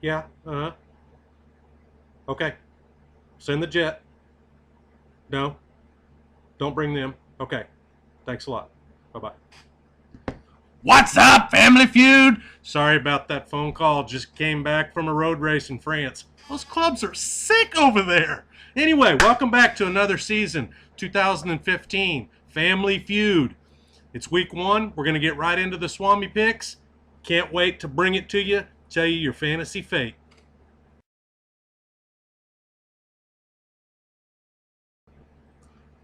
Yeah, okay. Send the jet. No, don't bring them. Okay, thanks a lot. Bye-bye. What's up, Family Feud? Sorry about that phone call. Just came back from a road race in France. Those clubs are sick over there. Anyway, welcome back to another season, 2015, Family Feud. It's week one. We're going to get right into the Swami picks. Can't wait to bring it to you, tell you your fantasy fate.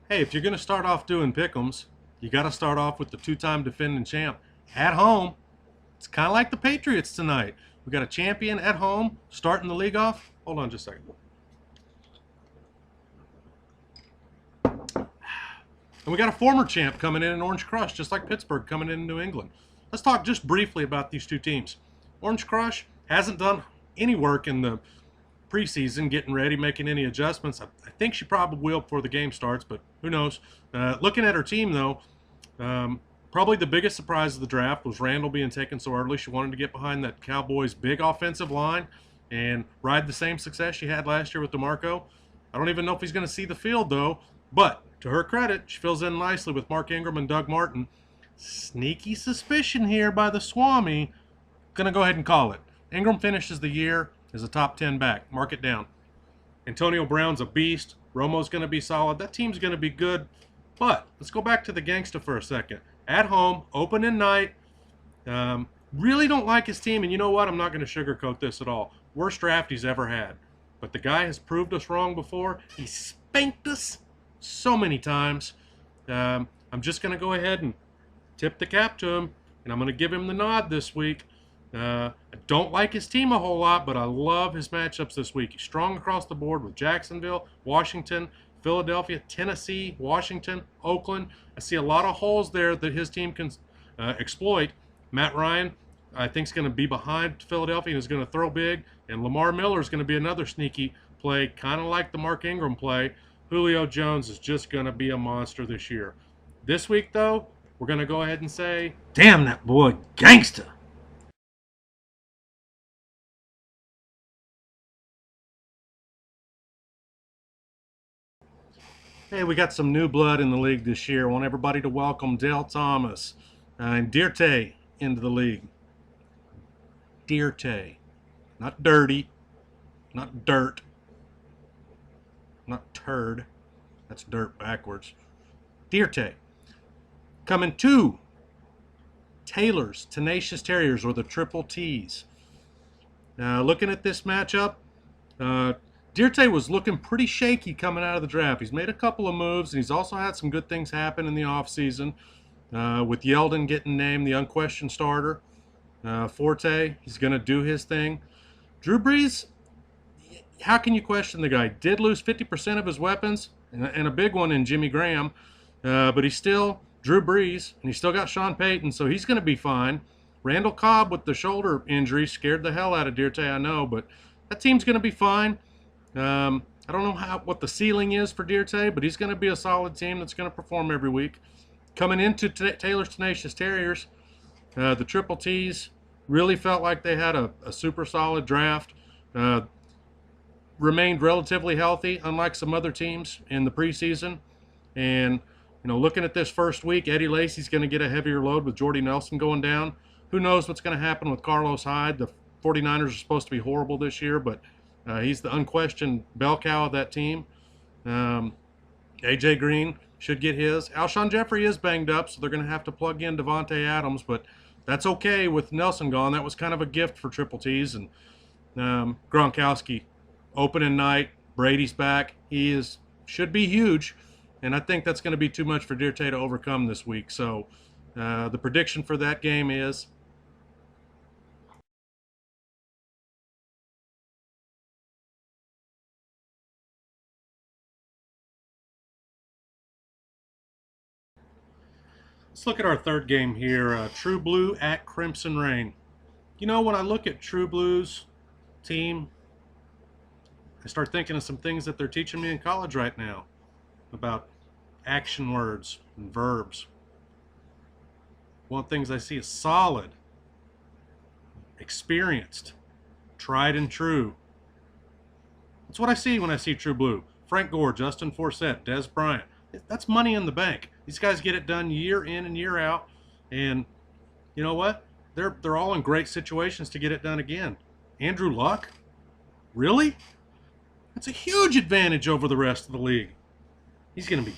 Hey, if you're going to start off doing pick'ems, you got to start off with the two-time defending champ at home. It's kind of like the Patriots tonight. We got a champion at home starting the league off. Hold on just a second. And we got a former champ coming in Orange Crush, just like Pittsburgh coming in New England. Let's talk just briefly about these two teams. Orange Crush hasn't done any work in the preseason, getting ready, making any adjustments. I think she probably will before the game starts, but who knows? Looking at her team, though, probably the biggest surprise of the draft was Randall being taken so early. She wanted to get behind that Cowboys' big offensive line and ride the same success she had last year with DeMarco. I don't even know if he's going to see the field, though, but to her credit, she fills in nicely with Mark Ingram and Doug Martin. Sneaky suspicion here by the Swami. Gonna go ahead and call it. Ingram finishes the year as a top 10 back. Mark it down. Antonio Brown's a beast. Romo's going to be solid. That team's going to be good. But let's go back to the gangsta for a second. At home, opening night. Really don't like his team. And you know what? I'm not going to sugarcoat this at all. Worst draft he's ever had. But the guy has proved us wrong before. He spanked us so many times. I'm just going to go ahead and tip the cap to him. And I'm going to give him the nod this week. I don't like his team a whole lot, but I love his matchups this week. He's strong across the board with Jacksonville, Washington, Philadelphia, Tennessee, Washington, Oakland. I see a lot of holes there that his team can exploit. Matt Ryan, I think, is going to be behind Philadelphia and is going to throw big. And Lamar Miller is going to be another sneaky play, kind of like the Mark Ingram play. Julio Jones is just going to be a monster this year. This week, though, we're going to go ahead and say, damn that boy, gangsta. Hey, we got some new blood in the league this year. I want everybody to welcome Dale Thomas and Dirte into the league. Dirte. Not dirty, not dirt, not turd. That's dirt backwards. Dirte. Coming two. Taylor's Tenacious Terriers, or the Triple T's. Looking at this matchup, Dirte was looking pretty shaky coming out of the draft. He's made a couple of moves, and he's also had some good things happen in the offseason. With Yeldon getting named the unquestioned starter. Forte, he's going to do his thing. Drew Brees, how can you question the guy? Did lose 50% of his weapons, and a big one in Jimmy Graham, but he's still Drew Brees, and he's still got Sean Payton, so he's going to be fine. Randall Cobb with the shoulder injury scared the hell out of Dirte, I know, but that team's going to be fine. I don't know what the ceiling is for Dirte, but he's going to be a solid team that's going to perform every week. Coming into Taylor's Tenacious Terriers, the Triple T's really felt like they had a super solid draft. Remained relatively healthy, unlike some other teams in the preseason. And, looking at this first week, Eddie Lacy's going to get a heavier load with Jordy Nelson going down. Who knows what's going to happen with Carlos Hyde? The 49ers are supposed to be horrible this year, but he's the unquestioned bell cow of that team. A.J. Green should get his. Alshon Jeffrey is banged up, so they're going to have to plug in Devontae Adams, but that's okay with Nelson gone. That was kind of a gift for Triple T's. And Gronkowski, opening night, Brady's back. He should be huge, and I think that's going to be too much for Dirte to overcome this week. So the prediction for that game is let's look at our third game here. True Blue at Crimson Rain. When I look at True Blue's team, I start thinking of some things that they're teaching me in college right now about action words and verbs. One of the things I see is solid, experienced, tried and true. That's what I see when I see True Blue. Frank Gore, Justin Forsett, Des Bryant. That's money in the bank. These guys get it done year in and year out, and you know what? They're all in great situations to get it done again. Andrew Luck? Really? That's a huge advantage over the rest of the league. He's going to be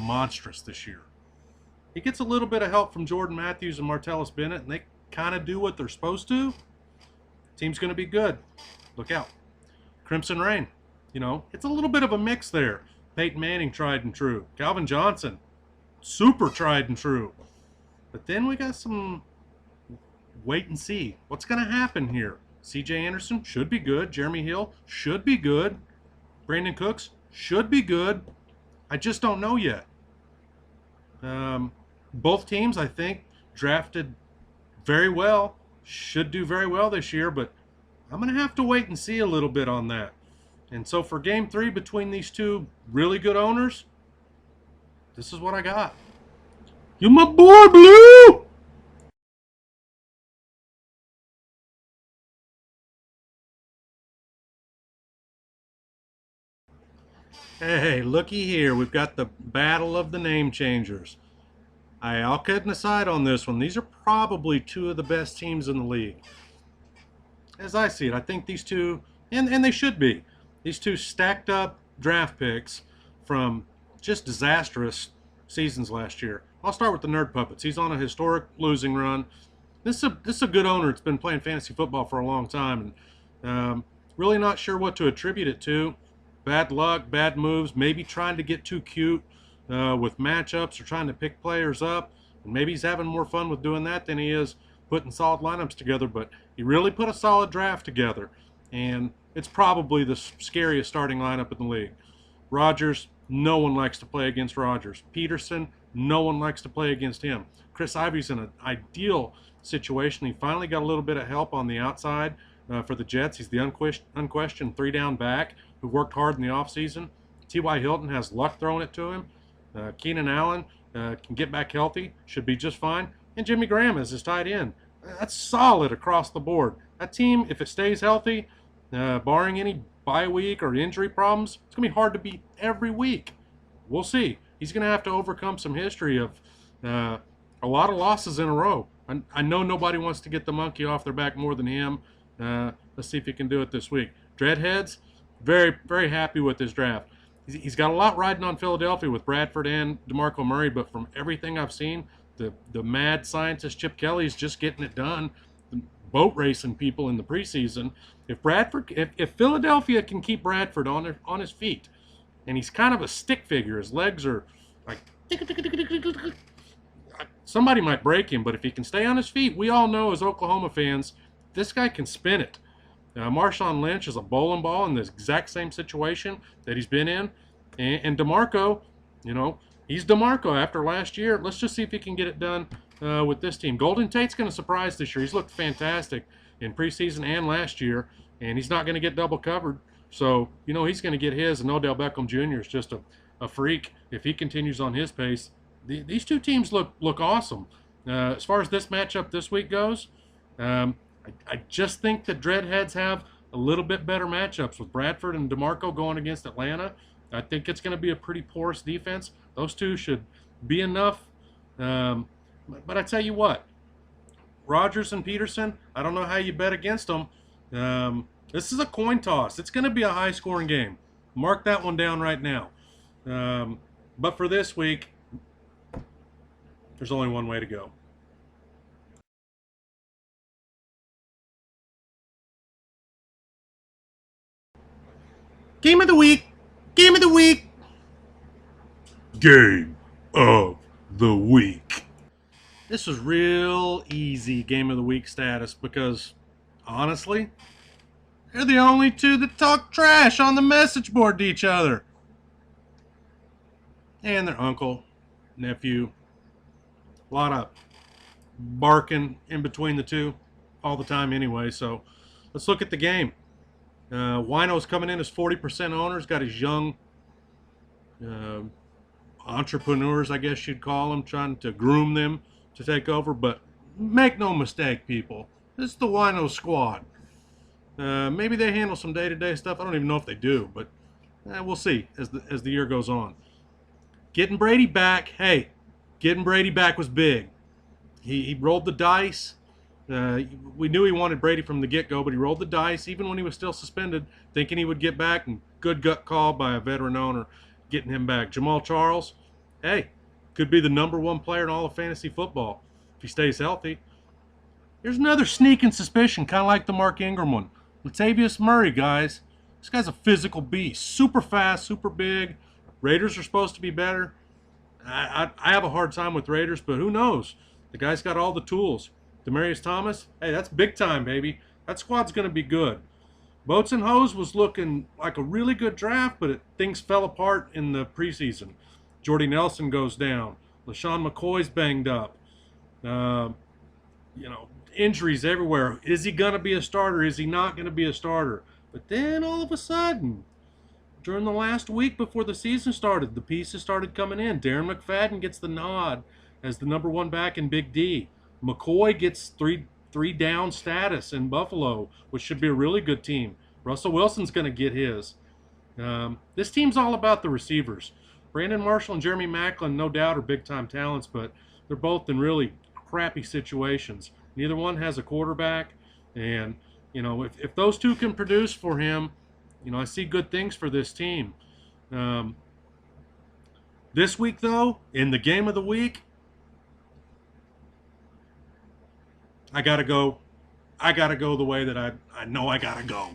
monstrous this year. He gets a little bit of help from Jordan Matthews and Martellus Bennett, and they kind of do what they're supposed to. Team's going to be good. Look out. Crimson Rain. You know, it's a little bit of a mix there. Peyton Manning, tried and true. Calvin Johnson, super tried and true. But then we got some wait and see. What's going to happen here? C.J. Anderson should be good. Jeremy Hill should be good. Brandon Cooks should be good. I just don't know yet. Both teams, I think, drafted very well. Should do very well this year, but I'm going to have to wait and see a little bit on that. And so for Game 3 between these two really good owners, this is what I got. You my boy, Blue! Hey, looky here. We've got the battle of the name changers. I'll cut aside on this one. These are probably two of the best teams in the league. As I see it, I think these two, and they should be, these two stacked up draft picks from just disastrous seasons last year. I'll start with the Nerd Puppets. He's on a historic losing run. This is a good owner. It's been playing fantasy football for a long time, and really not sure what to attribute it to. Bad luck, bad moves, maybe trying to get too cute with matchups or trying to pick players up. And maybe he's having more fun with doing that than he is putting solid lineups together, but he really put a solid draft together, and it's probably the scariest starting lineup in the league. Rodgers, no one likes to play against Rodgers. Peterson, no one likes to play against him. Chris Ivory's in an ideal situation. He finally got a little bit of help on the outside for the Jets. He's the unquestioned three-down back who worked hard in the offseason. T.Y. Hilton has luck throwing it to him. Keenan Allen can get back healthy, should be just fine. And Jimmy Graham is his tight end. That's solid across the board. That team, if it stays healthy, barring any bye week or injury problems, it's going to be hard to beat every week. We'll see. He's going to have to overcome some history of a lot of losses in a row. I know nobody wants to get the monkey off their back more than him. Let's see if he can do it this week. Dreadheads, very, very happy with this draft. He's got a lot riding on Philadelphia with Bradford and DeMarco Murray, but from everything I've seen, the mad scientist Chip Kelly's just getting it done, boat racing people in the preseason. If Philadelphia can keep Bradford on his feet, and he's kind of a stick figure, his legs are like somebody might break him, but if he can stay on his feet, we all know as Oklahoma fans, this guy can spin it. Marshawn Lynch is a bowling ball in the exact same situation that he's been in. And DeMarco, you know, he's DeMarco after last year. Let's just see if he can get it done with this team. Golden Tate's going to surprise this year. He's looked fantastic in preseason and last year, and he's not going to get double covered. So, you know, he's going to get his, and Odell Beckham Jr. is just a freak if he continues on his pace. These two teams look awesome. As far as this matchup this week goes, I just think the Dreadheads have a little bit better matchups with Bradford and DeMarco going against Atlanta. I think it's going to be a pretty porous defense. Those two should be enough. But I tell you what, Rodgers and Peterson, I don't know how you bet against them. This is a coin toss. It's going to be a high-scoring game. Mark that one down right now. But for this week, there's only one way to go. Game of the week. Game of the week. Game of the week. This was real easy game of the week status because, honestly, they're the only two that talk trash on the message board to each other. And their uncle, nephew. A lot of barking in between the two all the time anyway. So let's look at the game. Wino's coming in as 40% owners, got his young entrepreneurs, I guess you'd call them, trying to groom them to take over. But make no mistake, people, this is the Wino squad. Maybe they handle some day-to-day stuff. I don't even know if they do, but we'll see as the year goes on. Getting Brady back, hey, getting Brady back was big. He rolled the dice. We knew he wanted Brady from the get-go, but he rolled the dice even when he was still suspended, thinking he would get back, and good gut call by a veteran owner getting him back. Jamal Charles, hey, could be the #1 player in all of fantasy football if he stays healthy. Here's another sneaking suspicion, kind of like the Mark Ingram one. Latavius Murray, guys. This guy's a physical beast. Super fast, super big. Raiders are supposed to be better. I have a hard time with Raiders, but who knows? The guy's got all the tools. Demaryius Thomas, hey, that's big time, baby. That squad's going to be good. Boats and Hose was looking like a really good draft, but things fell apart in the preseason. Jordy Nelson goes down. LaShawn McCoy's banged up. Injuries everywhere. Is he going to be a starter? Is he not going to be a starter? But then all of a sudden, during the last week before the season started, the pieces started coming in. Darren McFadden gets the nod as the #1 back in Big D. McCoy gets three down status in Buffalo, which should be a really good team. Russell Wilson's going to get his. This team's all about the receivers. Brandon Marshall and Jeremy Maclin, no doubt, are big-time talents, but they're both in really crappy situations. Neither one has a quarterback, and if those two can produce for him, I see good things for this team. This week, though, in the game of the week, I gotta go the way that I know I gotta go.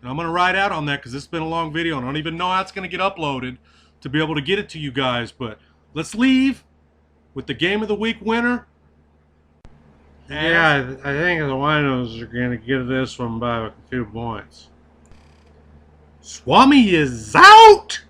And I'm gonna ride out on that because this has been a long video, and I don't even know how it's gonna get uploaded to be able to get it to you guys. But let's leave with the game of the week winner. Yeah, I think the Winos are going to get this one by a few points. Swami is out!